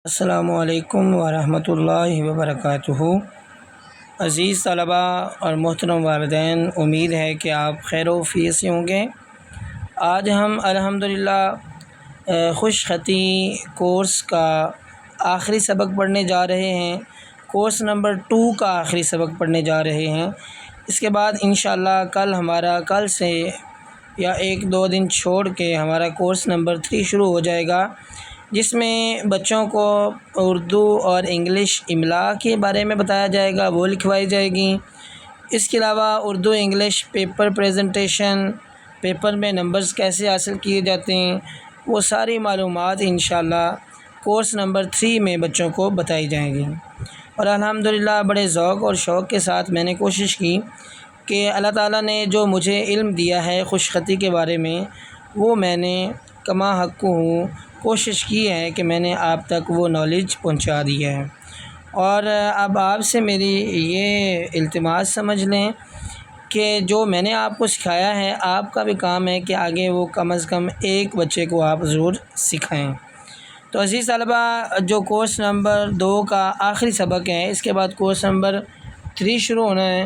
السلام علیکم ورحمۃ اللہ وبرکاتہ۔ عزیز طلباء اور محترم والدین، امید ہے کہ آپ خیر و عافیت سے ہوں گے۔ آج ہم الحمدللہ خوش خطی کورس کا آخری سبق پڑھنے جا رہے ہیں۔ کورس نمبر 2 کا آخری سبق پڑھنے جا رہے ہیں۔ اس کے بعد انشاءاللہ کل سے یا 1-2 دن چھوڑ کے ہمارا کورس نمبر 3 شروع ہو جائے گا، جس میں بچوں کو اردو اور انگلش املا کے بارے میں بتایا جائے گا، وہ لکھوائی جائے گی۔ اس کے علاوہ Urdu English paper presentation, paper میں نمبرز کیسے حاصل کیے جاتے ہیں، وہ ساری معلومات انشاءاللہ کورس نمبر 3 میں بچوں کو بتائی جائیں گی۔ اور الحمدللہ بڑے ذوق اور شوق کے ساتھ میں نے کوشش کی کہ اللہ تعالیٰ نے جو مجھے علم دیا ہے خوش خطی کے بارے میں، وہ میں نے کما حق ہوں کوشش کی ہے کہ میں نے آپ تک وہ نالج پہنچا دی ہے۔ اور اب آپ سے میری یہ التماس سمجھ لیں کہ جو میں نے آپ کو سکھایا ہے، آپ کا بھی کام ہے کہ آگے وہ کم از کم ایک بچے کو آپ ضرور سکھائیں۔ تو عزیز طلباء، جو کورس نمبر 2 کا آخری سبق ہے، اس کے بعد کورس نمبر 3 شروع ہونا ہے،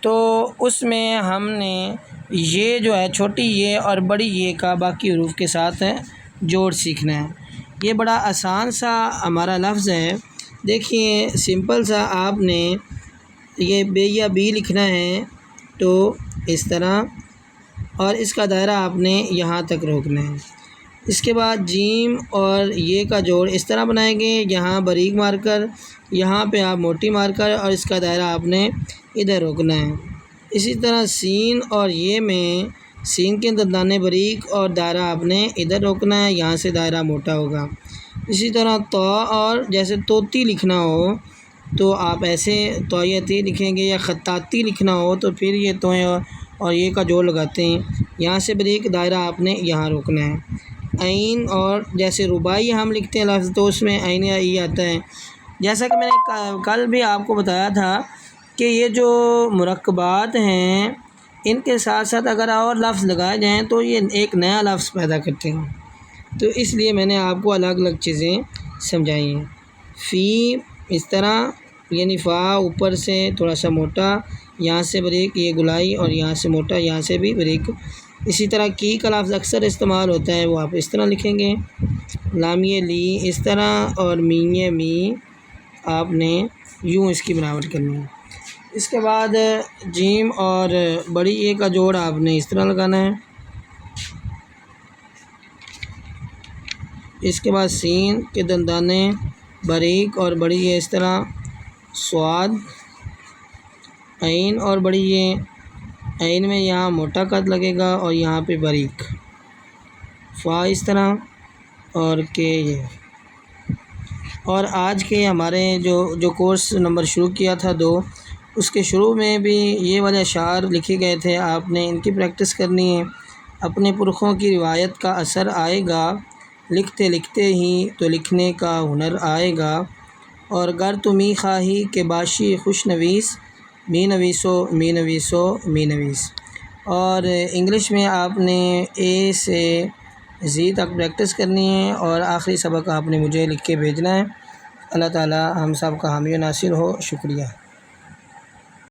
تو اس میں ہم نے یہ جو ہے چھوٹی یہ اور بڑی یہ کا باقی حروف کے ساتھ جوڑ سیکھنا ہے۔ یہ بڑا آسان سا ہمارا لفظ ہے۔ دیکھیے سمپل سا، آپ نے یہ بے یا بی لکھنا ہے تو اس طرح، اور اس کا دائرہ آپ نے یہاں تک روکنا ہے۔ اس کے بعد جیم اور یہ کا جوڑ اس طرح بنائیں گے، یہاں باریک مار کر، یہاں پہ آپ موٹی مار کر، اور اس کا دائرہ آپ نے ادھر روکنا ہے۔ اسی طرح سین اور یہ میں سین کے دندانے باریک اور دائرہ آپ نے ادھر روکنا ہے، یہاں سے دائرہ موٹا ہوگا۔ اسی طرح تو، اور جیسے توتی لکھنا ہو تو آپ ایسے تویتی لکھیں گے، یا خطاطی لکھنا ہو تو پھر یہ تو اور یہ کا جوڑ لگاتے ہیں، یہاں سے باریک دائرہ آپ نے یہاں روکنا ہے۔ عین، اور جیسے رباعی ہم لکھتے ہیں لفظ تو اس میں عین یا ای آتا ہے۔ جیسا کہ میں نے کل بھی آپ کو بتایا تھا کہ یہ جو مرکبات ہیں، ان کے ساتھ ساتھ اگر اور لفظ لگائے جائیں تو یہ ایک نیا لفظ پیدا کرتے ہیں، تو اس لیے میں نے آپ کو الگ الگ چیزیں سمجھائی ہیں۔ فی اس طرح، یعنی فا اوپر سے تھوڑا سا موٹا، یہاں سے باریک یہ گلائی، اور یہاں سے موٹا، یہاں سے بھی باریک۔ اسی طرح کی کا لفظ اکثر استعمال ہوتا ہے، وہ آپ اس طرح لکھیں گے، لامیہ لی اس طرح، اور میہ می آپ نے یوں اس کی بناوٹ کرنی ہے۔ اس کے بعد جیم اور بڑی اے کا جوڑ آپ نے اس طرح لگانا ہے۔ اس کے بعد سین کے دندانے باریک اور بڑی اے اس طرح، صاد، عین اور بڑی اے، عین میں یہاں موٹا قد لگے گا اور یہاں پہ باریک، فا اس طرح، اور کے یہ۔ اور آج کے ہمارے جو کورس نمبر شروع کیا تھا 2، اس کے شروع میں بھی یہ والے اشعار لکھے گئے تھے، آپ نے ان کی پریکٹس کرنی ہے۔ اپنے پرکھوں کی روایت کا اثر آئے گا، لکھتے لکھتے ہی تو لکھنے کا ہنر آئے گا، اور گر تو می خواہی کہ باشی خوش نویس، می نویسو می نویسو می نویس۔ اور انگلش میں آپ نے اے سے زی تک پریکٹس کرنی ہے، اور آخری سبق آپ نے مجھے لکھ کے بھیجنا ہے۔ اللہ تعالی ہم سب کا حامی و ناصر ہو۔ شکریہ۔